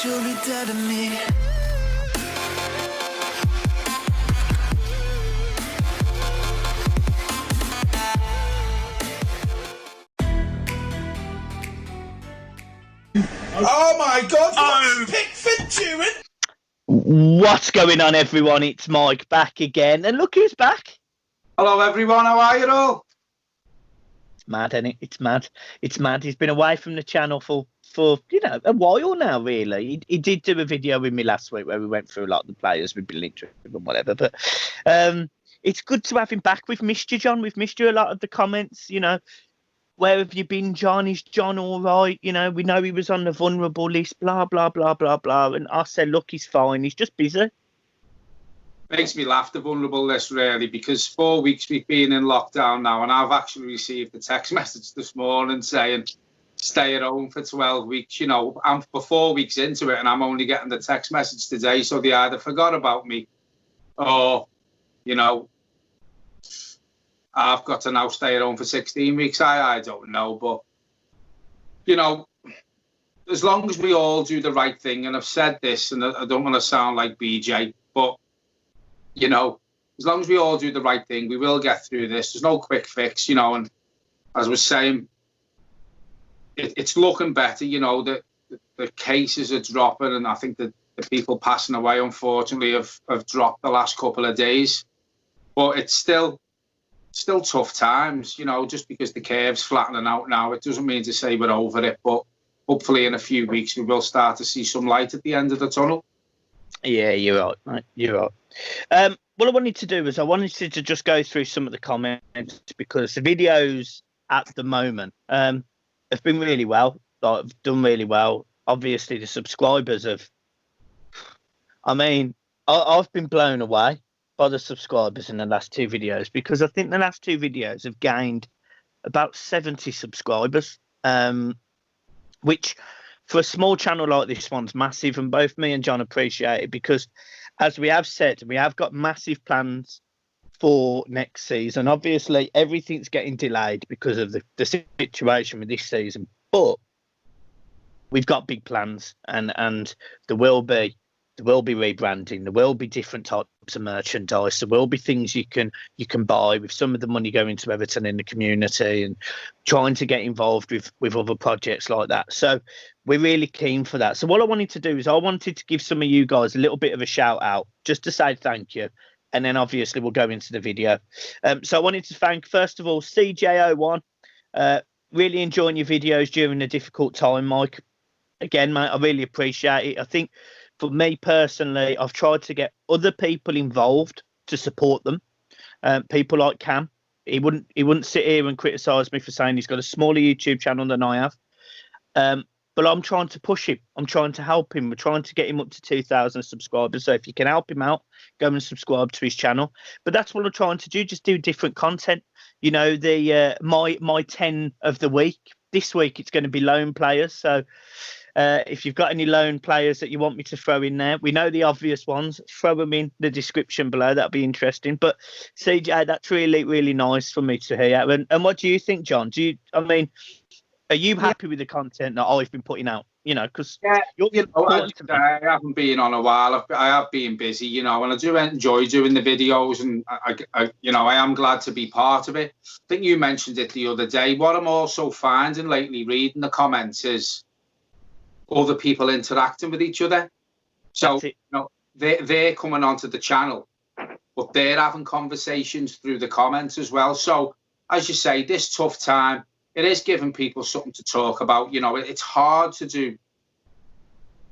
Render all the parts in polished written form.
truly dead to me. Oh my God! What's Pickford doing? What's going on, everyone? It's Mike back again, and look who's back. Hello, everyone. How are you all? It's mad, isn't it? It's mad. It's mad. He's been away from the channel for a while now. Really, he did do a video with me last week where we went through a lot of the players we've been linked with and whatever. But it's good to have him back. We've missed you, John. We've missed you a lot of the comments. Where have you been, John? Is John all right? We know he was on the vulnerable list, blah, blah, blah, blah, blah. And I said, look, he's fine. He's just busy. Makes me laugh, the vulnerable list, really, because 4 weeks we've been in lockdown now, and I've actually received a text message this morning saying, stay at home for 12 weeks. I'm 4 weeks into it, and I'm only getting the text message today, so they either forgot about me or, I've got to now stay at home for 16 weeks. I don't know. But, as long as we all do the right thing, and I've said this, and I don't want to sound like BJ, but, as long as we all do the right thing, we will get through this. There's no quick fix, and as I was saying, it's looking better. The cases are dropping, and I think that the people passing away, unfortunately, have dropped the last couple of days. But it's still tough times, just because the curve's flattening out now. It doesn't mean to say we're over it, but hopefully in a few weeks we will start to see some light at the end of the tunnel. Yeah, you're right, mate. You're right. What I wanted to do was I wanted to just go through some of the comments, because the videos at the moment have been really well. I've done really well. Obviously, the subscribers have... I've been blown away by the subscribers in the last two videos, because I think the last two videos have gained about 70 subscribers, which for a small channel like this one's massive, and both me and John appreciate it, because as we have said, we have got massive plans for next season. Obviously everything's getting delayed because of the situation with this season, but we've got big plans, and there will be rebranding, there will be different types of merchandise, there will be things you can buy, with some of the money going to Everton in the community, and trying to get involved with other projects like that. So we're really keen for that. So what I wanted to do is I wanted to give some of you guys a little bit of a shout out, just to say thank you, and then obviously we'll go into the video. So I wanted to thank, first of all, CJ01. Really enjoying your videos during a difficult time, Mike. Again, mate, I really appreciate it. I think for me personally, I've tried to get other people involved to support them. People like Cam, he wouldn't sit here and criticise me for saying he's got a smaller YouTube channel than I have. But I'm trying to push him. I'm trying to help him. We're trying to get him up to 2,000 subscribers. So if you can help him out, go and subscribe to his channel. But that's what I'm trying to do. Just do different content. My 10 of the week. This week it's going to be loan players. So if you've got any loan players that you want me to throw in there, we know the obvious ones. Throw them in the description below. That'll be interesting. But CJ, that's really, really nice for me to hear. And what do you think, John? Are you happy with the content that I've been putting out? Because I haven't been on a while. I have been busy, and I do enjoy doing the videos, and I am glad to be part of it. I think you mentioned it the other day. What I'm also finding lately, reading the comments, is other people interacting with each other. So they're coming onto the channel, but they're having conversations through the comments as well. So as you say, this tough time, it is giving people something to talk about. It's hard to do.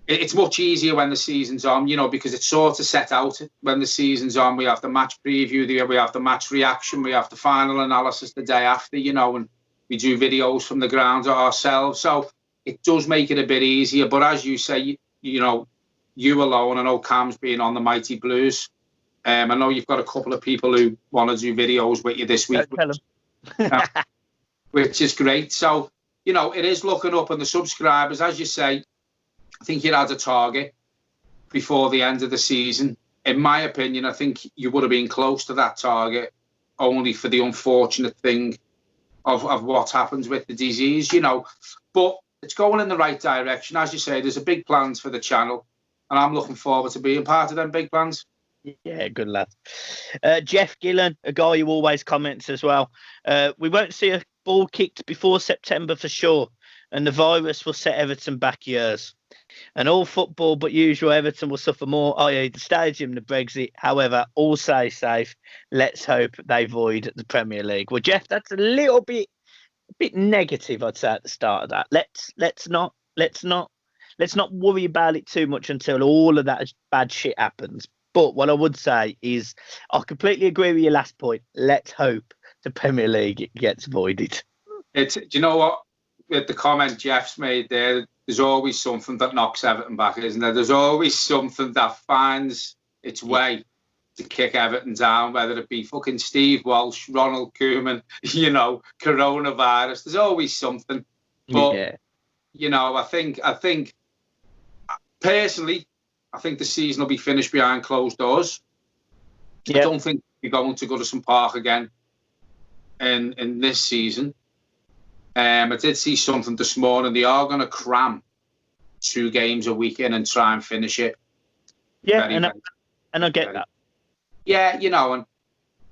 It's much easier when the season's on, because it's sort of set out when the season's on. We have the match preview, we have the match reaction, we have the final analysis the day after, and we do videos from the ground ourselves. So it does make it a bit easier. But as you say, you alone, I know Cam's been on the Mighty Blues. I know you've got a couple of people who want to do videos with you this week. Tell them. Which is great. So, it is looking up, and the subscribers, as you say, I think you had a target before the end of the season. In my opinion, I think you would have been close to that target, only for the unfortunate thing of what happens with the disease, But it's going in the right direction. As you say, there's a big plans for the channel, and I'm looking forward to being part of them big plans. Yeah, good lad. Jeff Gillen, a guy who always comments as well. We won't see a ball kicked before September for sure, and the virus will set Everton back years. And all football but usual Everton will suffer more, i.e. the stadium, the Brexit. However, all stay safe. Let's hope they avoid the Premier League. Well, Jeff, that's a little bit negative, I'd say, at the start of that. Let's not worry about it too much until all of that bad shit happens. But what I would say is, I completely agree with your last point. Let's hope the Premier League gets avoided. Do you know what? With the comment Jeff's made there's always something that knocks Everton back, isn't there? There's always something that finds its way to kick Everton down, whether it be fucking Steve Walsh, Ronald Koeman, coronavirus. There's always something. But, I think personally, I think the season will be finished behind closed doors. I don't think we're going to Goodison Park again in this season. I did see something this morning. They are going to cram 2 games a week in and try and finish it. Yeah, and I get that. Yeah, and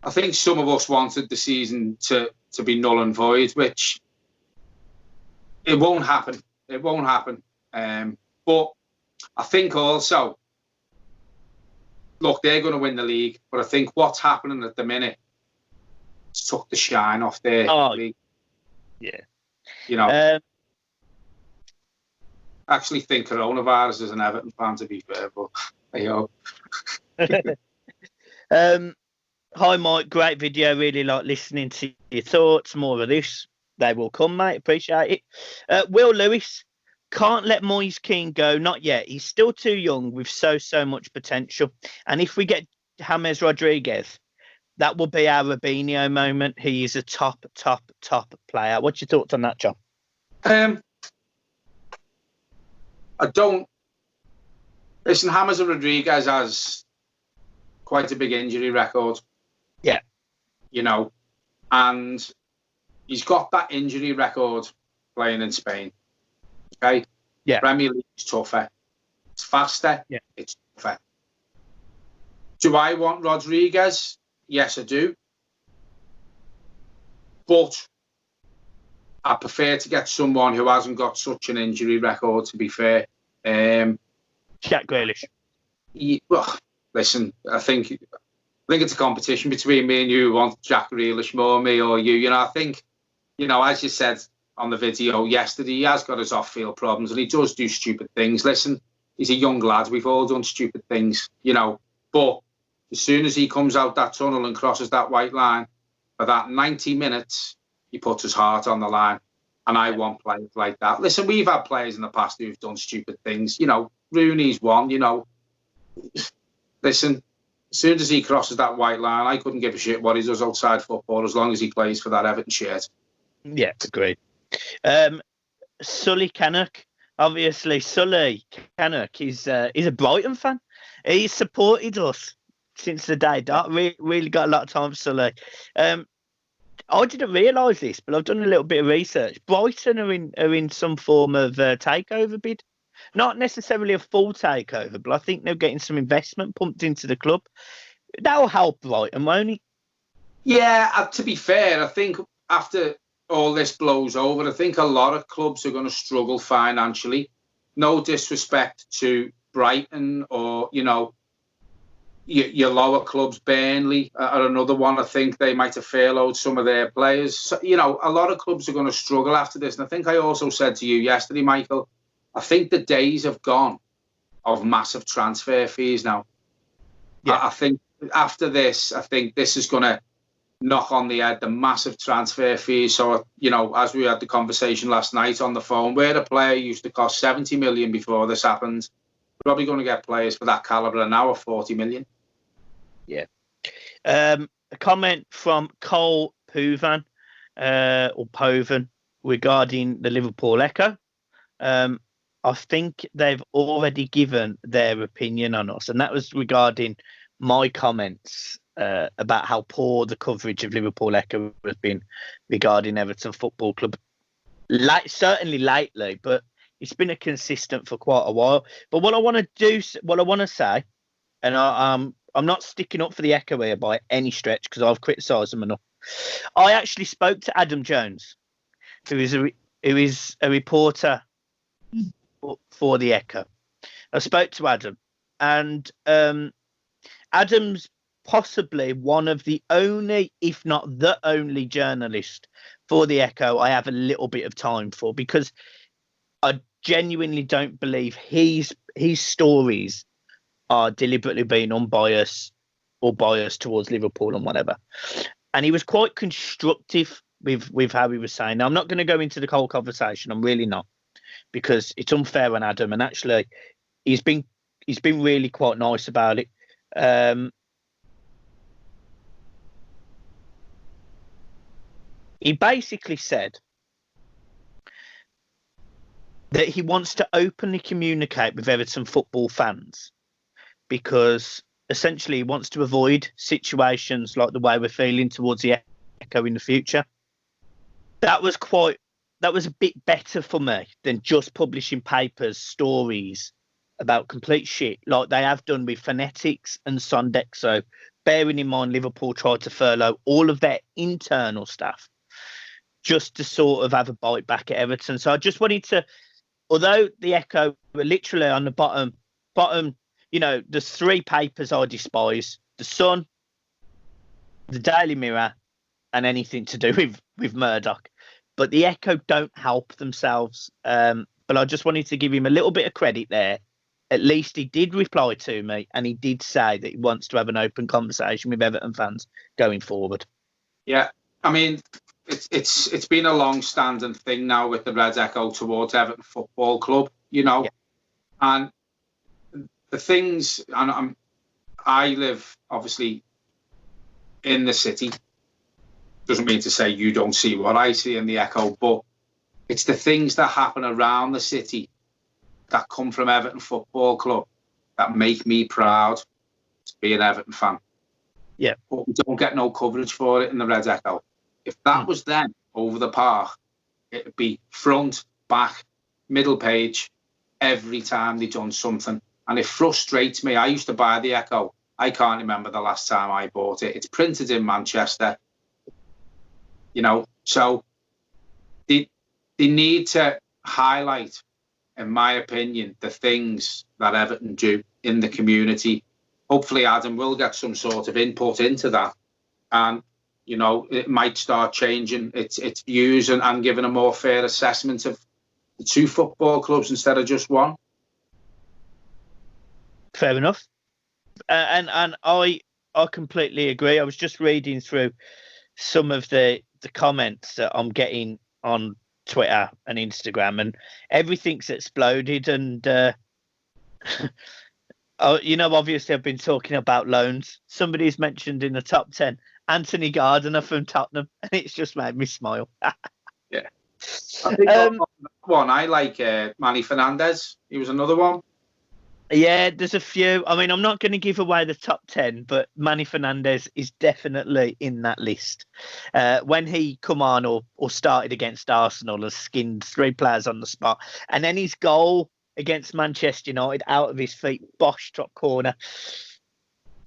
I think some of us wanted the season to be null and void, which it won't happen. It won't happen. But I think also, look, they're going to win the league, but I think what's happening at the minute has took the shine off their league. Yeah. I actually think coronavirus is an Everton fan, to be fair, but I hope. Hi, Mike. Great video. Really like listening to your thoughts. More of this. They will come, mate. Appreciate it. Will Lewis, can't let Moise Keane go. Not yet. He's still too young with so much potential. And if we get James Rodriguez, that will be our Robinho moment. He is a top player. What's your thoughts on that, John? I don't... Listen, James Rodriguez has quite a big injury record. Yeah. And he's got that injury record playing in Spain. Okay? Yeah. Premier League is tougher. It's faster. Yeah. It's tougher. Do I want Rodriguez? Yes, I do. But I prefer to get someone who hasn't got such an injury record, to be fair. Jack Grealish. Well, listen, I think it's a competition between me and you who want Jack Grealish more, me or you. I think, as you said on the video yesterday, he has got his off-field problems and he does do stupid things. Listen, he's a young lad. We've all done stupid things, But as soon as he comes out that tunnel and crosses that white line, for that 90 minutes, he puts his heart on the line. And I want players like that. Listen, we've had players in the past who've done stupid things. Rooney's one, Listen, as soon as he crosses that white line, I couldn't give a shit what he does outside football as long as he plays for that Everton shirt. Yeah, agreed. Sully Canuck. Obviously, Sully Canuck is a Brighton fan. He's supported us since the day. Really got a lot of time for Sully. I didn't realise this, but I've done a little bit of research. Brighton are in some form of takeover bid. Not necessarily a full takeover, but I think they're getting some investment pumped into the club. That'll help Brighton, won't it? Yeah, to be fair, I think after all this blows over, I think a lot of clubs are going to struggle financially. No disrespect to Brighton or, your lower clubs, Burnley are another one. I think they might have furloughed some of their players. So, a lot of clubs are going to struggle after this. And I think I also said to you yesterday, Michael, I think the days have gone of massive transfer fees now. Yeah. I think after this, this is going to knock on the head the massive transfer fees. So, as we had the conversation last night on the phone, where a player used to cost 70 million before this happened, we're probably going to get players for that calibre now of 40 million. Yeah. A comment from Cole Povan, or Povan, regarding the Liverpool Echo. I think they've already given their opinion on us, and that was regarding my comments about how poor the coverage of Liverpool Echo has been regarding Everton Football Club. Certainly lately, but It's been a consistent for quite a while. But what I want to say, and I'm not sticking up for the Echo here by any stretch because I've criticised them enough. I actually spoke to Adam Jones, who is a reporter for the Echo. I spoke to Adam, and Adam's possibly one of the only, if not the only, journalist for the Echo I have a little bit of time for, because I genuinely don't believe his stories are deliberately being unbiased or biased towards Liverpool and whatever. And he was quite constructive with how he was saying. Now, I'm not going to go into the whole conversation. I'm really not, because it's unfair on Adam. And actually, he's been really quite nice about it. He basically said that he wants to openly communicate with Everton football fans because essentially he wants to avoid situations like the way we're feeling towards the Echo in the future. That was a bit better for me than just publishing papers, stories about complete shit like they have done with Phonetics and Sondexo, bearing in mind Liverpool tried to furlough all of their internal staff just to sort of have a bite back at Everton. So I just wanted to, although the Echo were literally on the bottom, there's three papers I despise: The Sun, the Daily Mirror, and anything to do with Murdoch. But the Echo don't help themselves. But I just wanted to give him a little bit of credit there. At least he did reply to me, and he did say that he wants to have an open conversation with Everton fans going forward. Yeah, I mean, it's been a long-standing thing now with the Red Echo towards Everton Football Club, yeah. And the things, and I live obviously in the city. Doesn't mean to say you don't see what I see in the Echo, but it's the things that happen around the city that come from Everton Football Club that make me proud to be an Everton fan. Yeah. But we don't get no coverage for it in the Red Echo. If that was then over the park, it'd be front, back, middle page every time they've done something. And it frustrates me. I used to buy the Echo. I can't remember the last time I bought it. It's printed in Manchester. So they need to highlight, in my opinion, the things that Everton do in the community. Hopefully Adam will get some sort of input into that. And it might start changing its views and giving a more fair assessment of the two football clubs instead of just one. Fair enough. And I completely agree. I was just reading through some of the comments that I'm getting on Twitter and Instagram, and everything's exploded. And obviously I've been talking about loans. Somebody's mentioned in the top 10 Anthony Gardner from Tottenham, and it's just made me smile. Yeah. I think one I like Manny Fernandez. He was another one. Yeah, there's a few. I mean, I'm not going to give away the top 10, but Manny Fernandez is definitely in that list. When he come on or started against Arsenal and skinned 3 players on the spot, and then his goal against Manchester United out of his feet, Bosch top corner.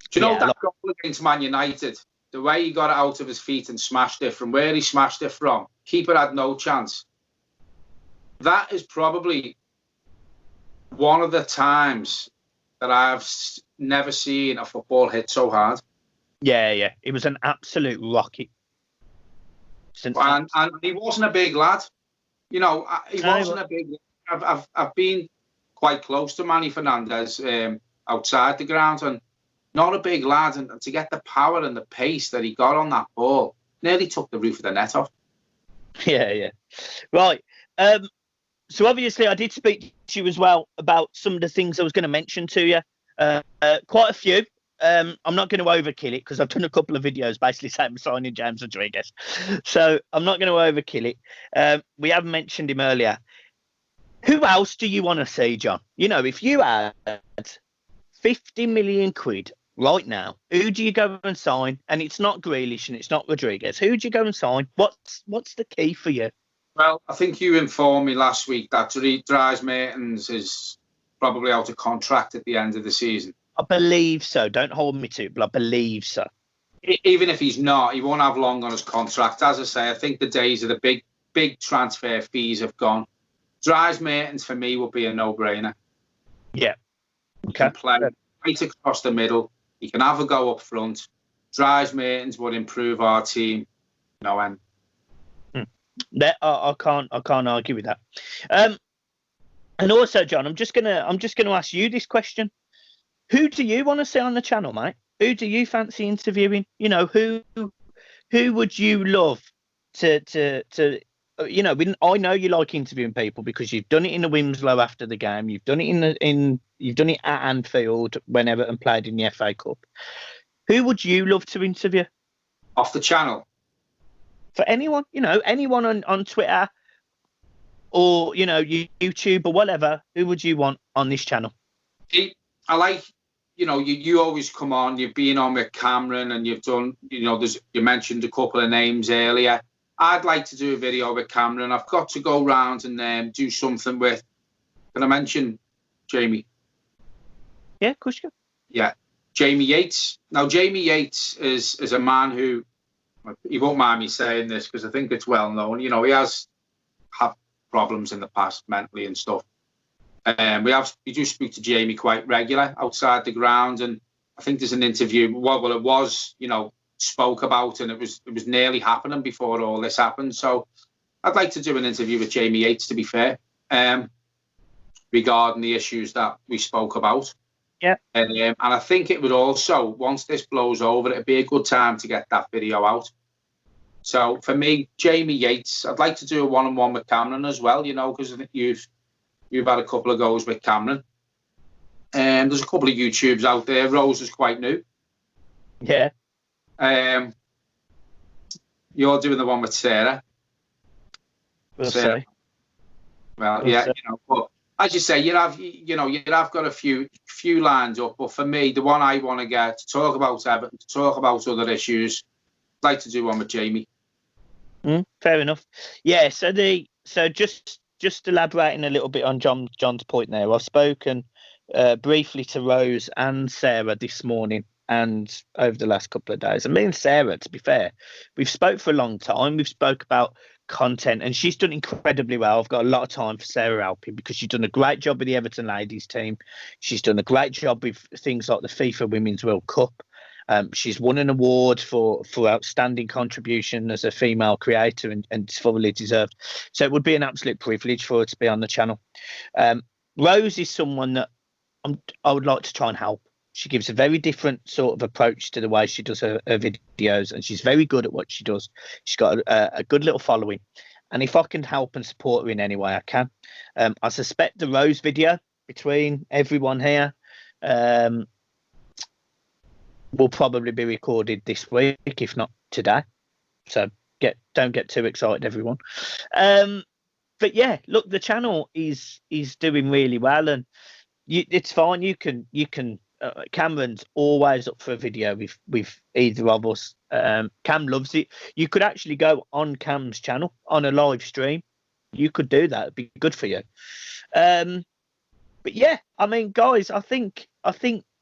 Do you know that goal against Man United? The way he got it out of his feet and smashed it, from where he smashed it from, keeper had no chance. That is probably one of the times that I've never seen a football hit so hard. Yeah. It was an absolute rocket. And he wasn't a big lad. He wasn't a big lad. I've been quite close to Manny Fernandez outside the ground, and not a big lad. And to get the power and the pace that he got on that ball, nearly took the roof of the net off. Yeah. Right. So obviously I did speak to you as well about some of the things I was going to mention to you. Quite a few. I'm not going to overkill it because I've done a couple of videos basically saying I'm signing James Rodriguez. So I'm not going to overkill it. We have mentioned him earlier. Who else do you want to see, John? If you had 50 million quid right now, who do you go and sign? And it's not Grealish and it's not Rodriguez. Who do you go and sign? What's the key for you? Well, I think you informed me last week that Dries Mertens is probably out of contract at the end of the season. I believe so. Don't hold me to it, but I believe so. Even if he's not, he won't have long on his contract. As I say, I think the days of the big transfer fees have gone. Dries Mertens, for me, will be a no-brainer. Yeah. He can play right across the middle. He can have a go up front. Dries Mertens would improve our team. No end. I can't argue with that. And also, John, I'm just gonna ask you this question: who do you want to see on the channel, mate? Who do you fancy interviewing? You know, who would you love to you know? I know you like interviewing people because you've done it in the Winslow after the game. You've done it you've done it at Anfield when Everton played in the FA Cup. Who would you love to interview off the channel? For anyone, you know, anyone on Twitter or, you know, YouTube or whatever, who would you want on this channel? I like, you know, you always come on, you've been on with Cameron and you've done, you know, you mentioned a couple of names earlier. I'd like to do a video with Cameron. I've got to go round and do something with, can I mention Jamie? Yeah, of course you can. Yeah, Jamie Yates. Now, Jamie Yates is a man who, you won't mind me saying this because I think it's well known. You know, he has had problems in the past mentally and stuff. We do speak to Jamie quite regular outside the ground, and I think there's an interview. Well, it was, you know, spoke about, and it was nearly happening before all this happened. So I'd like to do an interview with Jamie Yates, to be fair, regarding the issues that we spoke about. Yeah. And I think it would also, once this blows over, it'd be a good time to get that video out. So for me, Jamie Yates, I'd like to do a one-on-one with Cameron as well, you know, because I think you've had a couple of goes with Cameron. There's a couple of YouTubes out there. Rose is quite new. Yeah. You're doing the one with Sarah. We'll see. Well, yeah, you know, but as you say, you'd have got a few lines up. But for me, the one I want to get to talk about Everton, to talk about other issues, I'd like to do one with Jamie. Fair enough. Yeah. So just elaborating a little bit on John's point there. I've spoken briefly to Rose and Sarah this morning and over the last couple of days. And me and Sarah, to be fair, we've spoke for a long time. We've spoke about content, and she's done incredibly well. I've got a lot of time for Sarah helping because she's done a great job with the Everton ladies team. She's done a great job with things like the FIFA Women's World Cup. She's won an award for outstanding contribution as a female creator, and it's fully deserved. So it would be an absolute privilege for her to be on the channel. Rose is someone that I would like to try and help. She gives a very different sort of approach to the way she does her videos, and she's very good at what she does. She's got a good little following, and if I can help and support her in any way I can. I suspect the Rose video between everyone here will probably be recorded this week, if not today. So don't get too excited, everyone. But yeah, look, the channel is doing really well, and it's fine. You can. Cameron's always up for a video with either of us. Cam loves it. You could actually go on Cam's channel on a live stream. You could do that. It'd be good for you. But yeah, I mean, guys, I think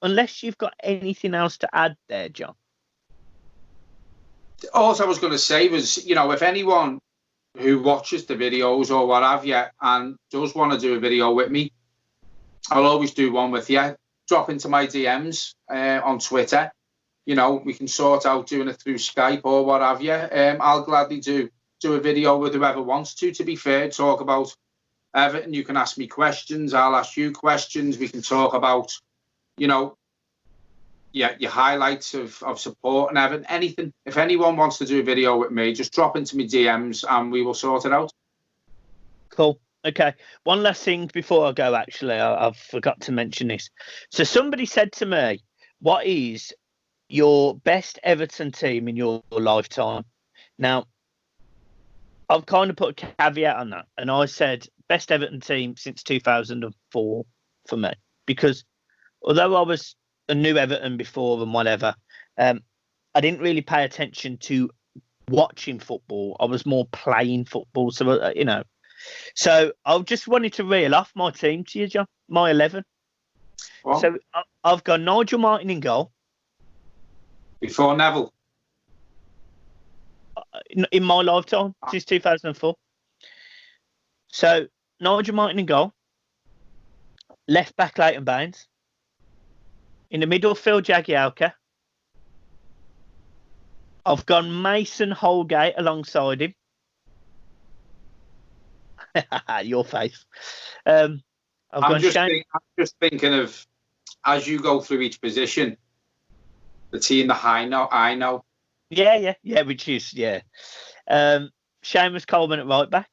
unless you've got anything else to add there, John. All I was going to say was, you know, if anyone who watches the videos or what have you and does want to do a video with me, I'll always do one with you. Drop into my DMs on Twitter. You know, we can sort out doing it through Skype or what have you. I'll gladly do a video with whoever wants to be fair, talk about Everton. You can ask me questions. I'll ask you questions. We can talk about, you know, your highlights of support and Everton. Anything. If anyone wants to do a video with me, just drop into my DMs and we will sort it out. Cool. Okay, one last thing before I go, actually, I've forgot to mention this. So somebody said to me, what is your best Everton team in your lifetime? Now, I've kind of put a caveat on that, and I said best Everton team since 2004 for me, because although I was a new Everton before and whatever, I didn't really pay attention to watching football. I was more playing football. So, So I just wanted to reel off my team to you, John. My 11. Well, So I've got Nigel Martin in goal. Before Neville. In my lifetime, since 2004. So Nigel Martin in goal. Left back Leighton Baines. In the middle, Phil Jagielka. I've gone Mason Holgate alongside him. Your face. I'm just thinking of, as you go through each position, the team that I know. Yeah, which is, Seamus Coleman at right back.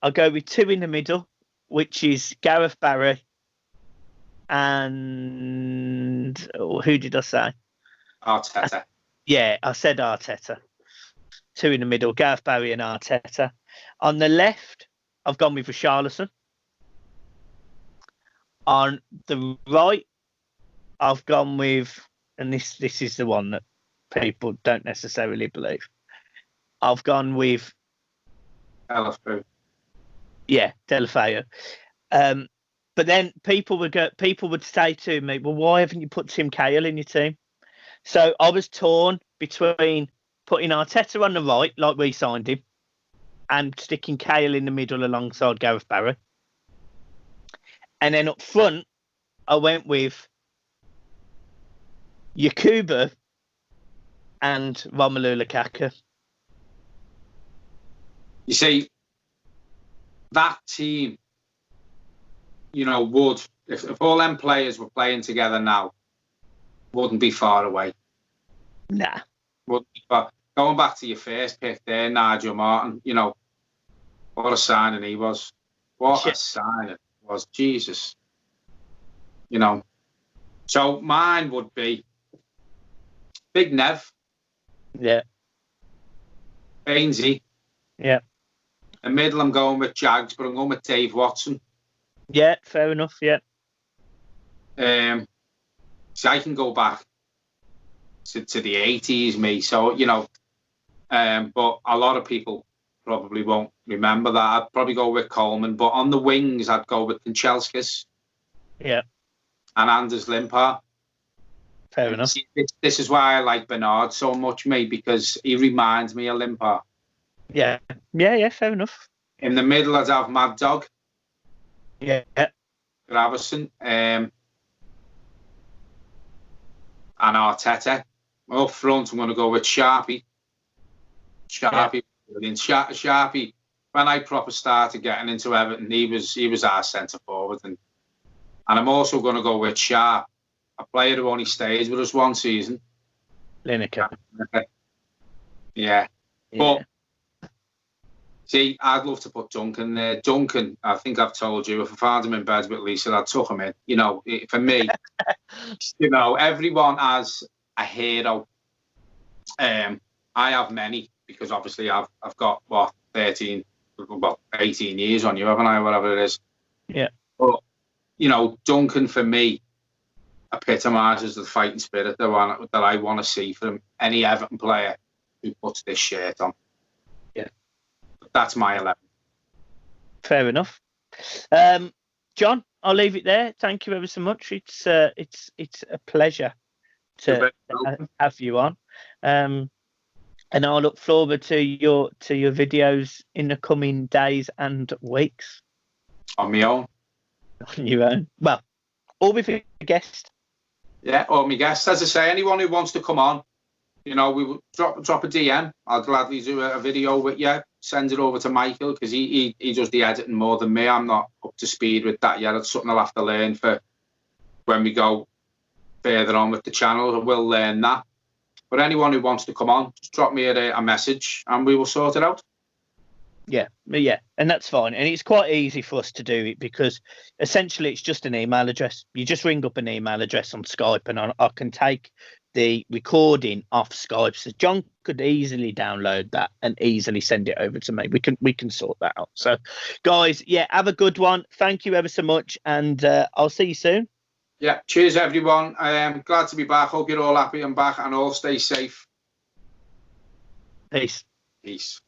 I'll go with 2 in the middle, which is Gareth Barry and who did I say? Arteta. I said Arteta. 2 in the middle, Gareth Barry and Arteta. On the left, I've gone with Richarlison. On the right, I've gone with, and this is the one that people don't necessarily believe. I've gone with Deulofeu. Yeah, Deulofeu. But then people would say to me, well, why haven't you put Tim Cahill in your team? So I was torn between putting Arteta on the right, like we signed him, and sticking Cahill in the middle alongside Gareth Barry. And then up front, I went with Yakubu and Romelu Lukaku. You see, that team, would, if all them players were playing together now, wouldn't be far away. Nah. Wouldn't be far. Going back to your first pick there, Nigel Martin, what a signing he was. What a signing it was. Jesus. So mine would be Big Nev. Yeah. Bainesy. Yeah. In middle, I'm going with Jags, but I'm going with Dave Watson. Yeah, fair enough, yeah. So I can go back to the 80s, me. So, but a lot of people probably won't remember that. I'd probably go with Coleman, but on the wings, I'd go with Kanchelskis. Yeah. And Anders Limpar. Fair enough. See, this is why I like Bernard so much, mate, because he reminds me of Limpar. Yeah, fair enough. In the middle, I'd have Mad Dog. Yeah. Gravison. And Arteta. Up front, I'm going to go with Sharpie. Sharpie. When I proper started getting into Everton, he was our centre forward. And I'm also going to go with Sharp, a player who only stayed with us one season. Lineker. Yeah. But, see, I'd love to put Duncan there. Duncan, I think I've told you, if I found him in bed with Lisa, I'd tuck him in. For me, everyone has a hero. I have many, because obviously I've got, 18 years on you, haven't I, whatever it is. Yeah. But, Duncan, for me, epitomises the fighting spirit that I want to see from any Everton player who puts this shirt on. Yeah. That's my 11. Fair enough. John, I'll leave it there. Thank you ever so much. It's a pleasure to have you on. And I'll look forward to your videos in the coming days and weeks. On my own. On your own. Well, or with a guest. Yeah, or my guest. As I say, anyone who wants to come on, we will drop a DM. I'll gladly do a video with you. Send it over to Michael, because he does the editing more than me. I'm not up to speed with that yet. It's something I'll have to learn for when we go further on with the channel. We'll learn that. But anyone who wants to come on, just drop me a message and we will sort it out. Yeah, and that's fine. And it's quite easy for us to do it, because essentially it's just an email address. You just ring up an email address on Skype, and I can take the recording off Skype. So John could easily download that and easily send it over to me. We can sort that out. So, guys, have a good one. Thank you ever so much, and I'll see you soon. Yeah, cheers, everyone. I am glad to be back. Hope you're all happy and back, and all stay safe. Peace. Peace.